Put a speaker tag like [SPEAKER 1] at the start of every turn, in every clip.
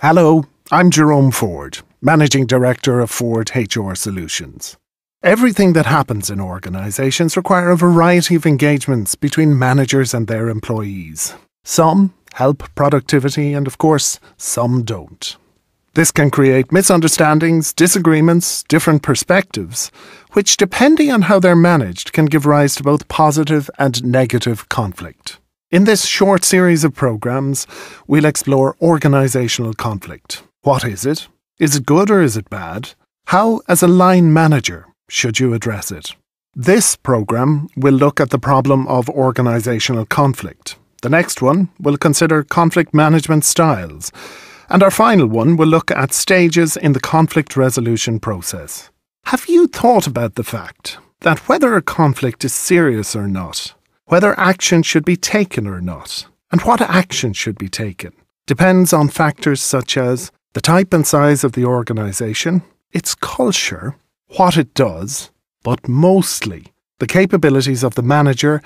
[SPEAKER 1] Hello, I'm Jerome Ford, Managing Director of Ford HR Solutions. Everything that happens in organisations require a variety of engagements between managers and their employees. Some help productivity and, of course, some don't. This can create misunderstandings, disagreements, different perspectives, which, depending on how they're managed, can give rise to both positive and negative conflict. In this short series of programmes, we'll explore organisational conflict. What is it? Is it good or is it bad? How, as a line manager, should you address it? This programme will look at the problem of organisational conflict. The next one will consider conflict management styles. And our final one will look at stages in the conflict resolution process. Have you thought about the fact that whether a conflict is serious or not, whether action should be taken or not, and what action should be taken, depends on factors such as the type and size of the organisation, its culture, what it does, but mostly the capabilities of the manager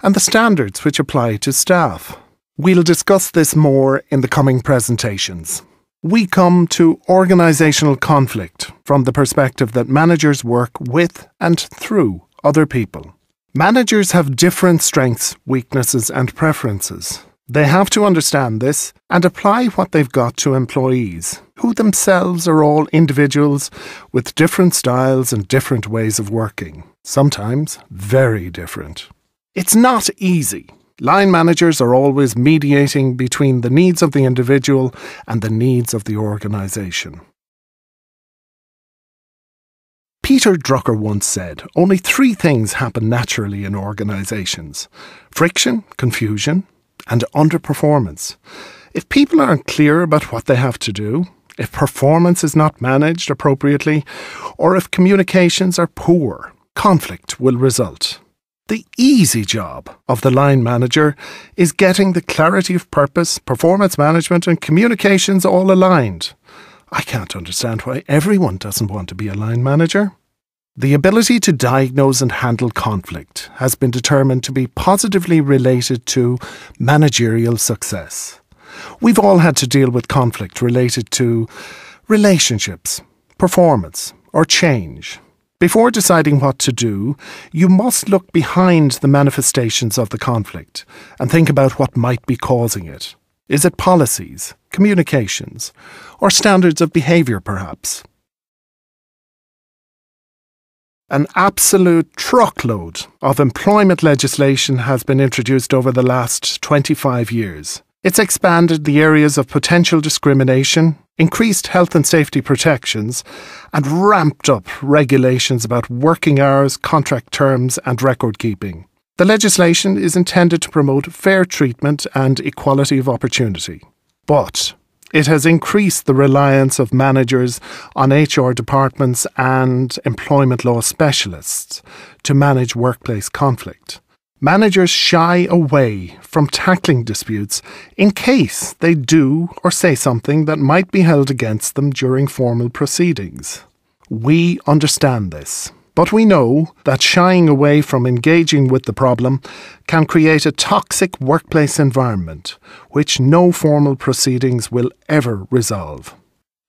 [SPEAKER 1] and the standards which apply to staff. We'll discuss this more in the coming presentations. We come to organisational conflict from the perspective that managers work with and through other people. Managers have different strengths, weaknesses and preferences. They have to understand this and apply what they've got to employees, who themselves are all individuals with different styles and different ways of working, sometimes very different. It's not easy. Line managers are always mediating between the needs of the individual and the needs of the organisation. Peter Drucker once said, only 3 things happen naturally in organisations: friction, confusion, and underperformance. If people aren't clear about what they have to do, if performance is not managed appropriately, or if communications are poor, conflict will result. The easy job of the line manager is getting the clarity of purpose, performance management, and communications all aligned. I can't understand why everyone doesn't want to be a line manager. The ability to diagnose and handle conflict has been determined to be positively related to managerial success. We've all had to deal with conflict related to relationships, performance, or change. Before deciding what to do, you must look behind the manifestations of the conflict and think about what might be causing it. Is it policies, communications, or standards of behaviour perhaps? An absolute truckload of employment legislation has been introduced over the last 25 years. It's expanded the areas of potential discrimination, increased health and safety protections, and ramped up regulations about working hours, contract terms, and record keeping. The legislation is intended to promote fair treatment and equality of opportunity. But it has increased the reliance of managers on HR departments and employment law specialists to manage workplace conflict. Managers shy away from tackling disputes in case they do or say something that might be held against them during formal proceedings. We understand this. But we know that shying away from engaging with the problem can create a toxic workplace environment, which no formal proceedings will ever resolve.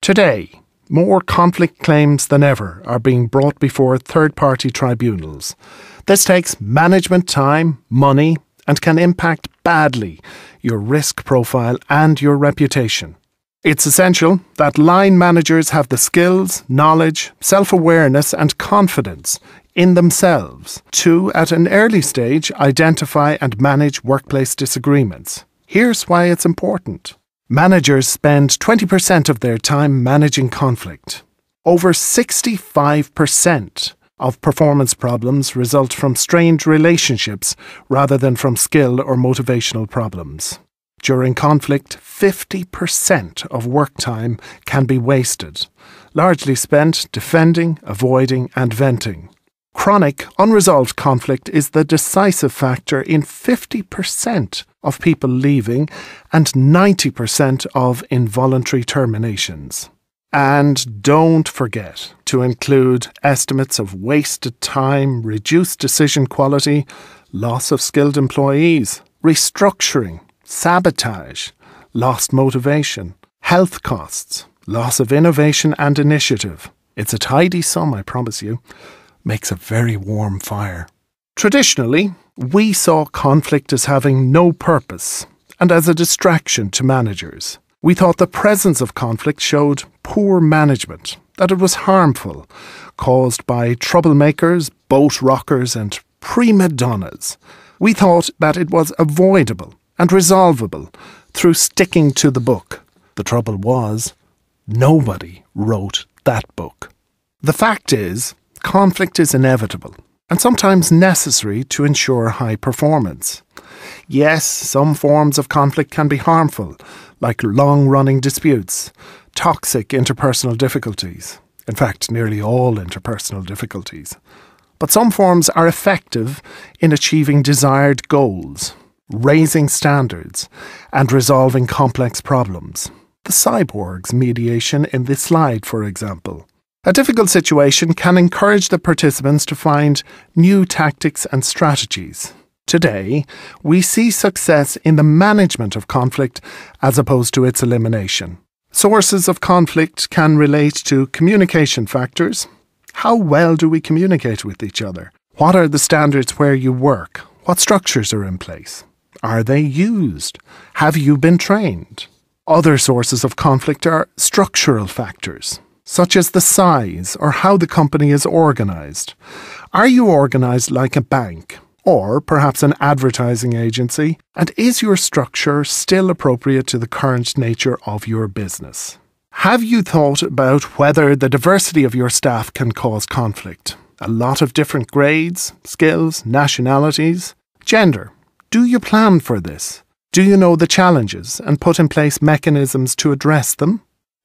[SPEAKER 1] Today, more conflict claims than ever are being brought before third-party tribunals. This takes management time, money, and can impact badly your risk profile and your reputation. It's essential that line managers have the skills, knowledge, self-awareness and confidence in themselves to, at an early stage, identify and manage workplace disagreements. Here's why it's important. Managers spend 20% of their time managing conflict. Over 65% of performance problems result from strained relationships rather than from skill or motivational problems. During conflict, 50% of work time can be wasted, largely spent defending, avoiding and venting. Chronic, unresolved conflict is the decisive factor in 50% of people leaving and 90% of involuntary terminations. And don't forget to include estimates of wasted time, reduced decision quality, loss of skilled employees, restructuring, sabotage, lost motivation, health costs, loss of innovation and initiative. It's a tidy sum, I promise you. Makes a very warm fire. Traditionally, we saw conflict as having no purpose and as a distraction to managers. We thought the presence of conflict showed poor management, that it was harmful, caused by troublemakers, boat rockers and prima donnas. We thought that it was avoidable and resolvable through sticking to the book. The trouble was, nobody wrote that book. The fact is, conflict is inevitable and sometimes necessary to ensure high performance. Yes, some forms of conflict can be harmful, like long-running disputes, toxic interpersonal difficulties. In fact, nearly all interpersonal difficulties. But some forms are effective in achieving desired goals, raising standards, and resolving complex problems. The cyborg's mediation in this slide, for example. A difficult situation can encourage the participants to find new tactics and strategies. Today, we see success in the management of conflict as opposed to its elimination. Sources of conflict can relate to communication factors. How well do we communicate with each other? What are the standards where you work? What structures are in place? Are they used? Have you been trained? Other sources of conflict are structural factors, such as the size or how the company is organised. Are you organised like a bank? Or perhaps an advertising agency, and is your structure still appropriate to the current nature of your business? Have you thought about whether the diversity of your staff can cause conflict? A lot of different grades, skills, nationalities, gender. Do you plan for this? Do you know the challenges and put in place mechanisms to address them?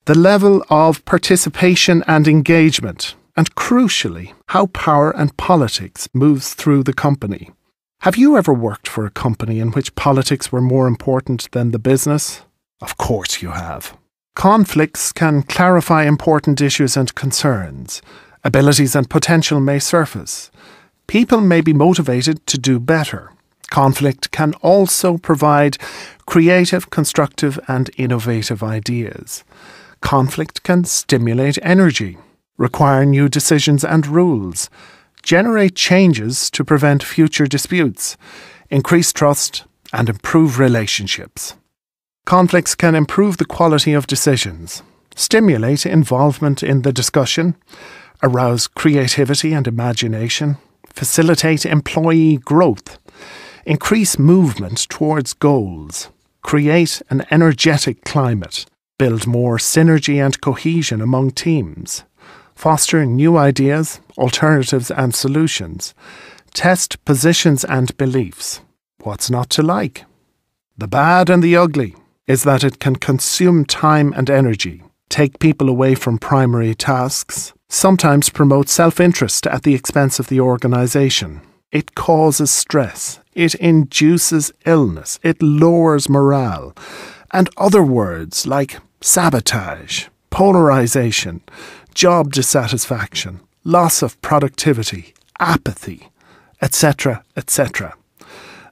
[SPEAKER 1] The level of participation and engagement. And crucially, how power and politics moves through the company. Have you ever worked for a company in which politics were more important than the business? Of course you have. Conflicts can clarify important issues and concerns. Abilities and potential may surface. People may be motivated to do better. Conflict can also provide creative, constructive, and innovative ideas. Conflict can stimulate energy, require new decisions and rules, generate changes to prevent future disputes, increase trust, and improve relationships. Conflicts can improve the quality of decisions, stimulate involvement in the discussion, arouse creativity and imagination, facilitate employee growth, increase movement towards goals, create an energetic climate, build more synergy and cohesion among teams, foster new ideas, alternatives and solutions, test positions and beliefs. What's not to like? The bad and the ugly is that it can consume time and energy, take people away from primary tasks, sometimes promote self-interest at the expense of the organisation. It causes stress, it induces illness, it lowers morale, and other words like sabotage, polarisation, job dissatisfaction, loss of productivity, apathy, etc., etc.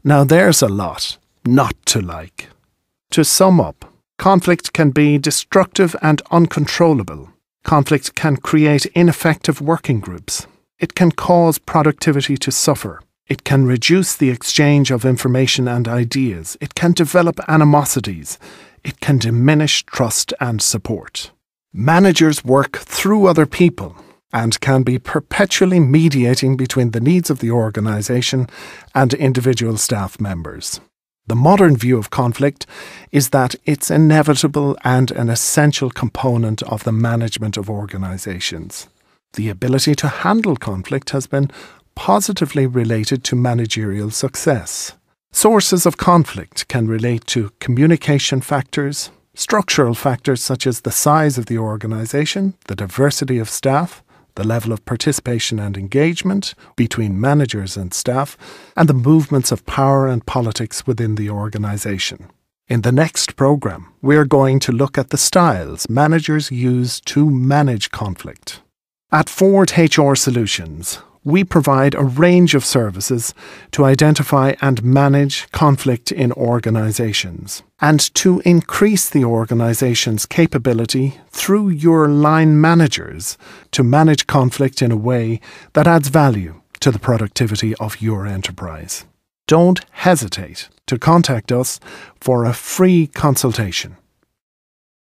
[SPEAKER 1] Now there's a lot not to like. To sum up, conflict can be destructive and uncontrollable. Conflict can create ineffective working groups. It can cause productivity to suffer. It can reduce the exchange of information and ideas. It can develop animosities. It can diminish trust and support. Managers work through other people and can be perpetually mediating between the needs of the organisation and individual staff members. The modern view of conflict is that it's inevitable and an essential component of the management of organisations. The ability to handle conflict has been positively related to managerial success. Sources of conflict can relate to communication factors, structural factors such as the size of the organisation, the diversity of staff, the level of participation and engagement between managers and staff, and the movements of power and politics within the organisation. In the next programme, we are going to look at the styles managers use to manage conflict. At Ford HR Solutions, we provide a range of services to identify and manage conflict in organisations, and to increase the organisation's capability through your line managers to manage conflict in a way that adds value to the productivity of your enterprise. Don't hesitate to contact us for a free consultation.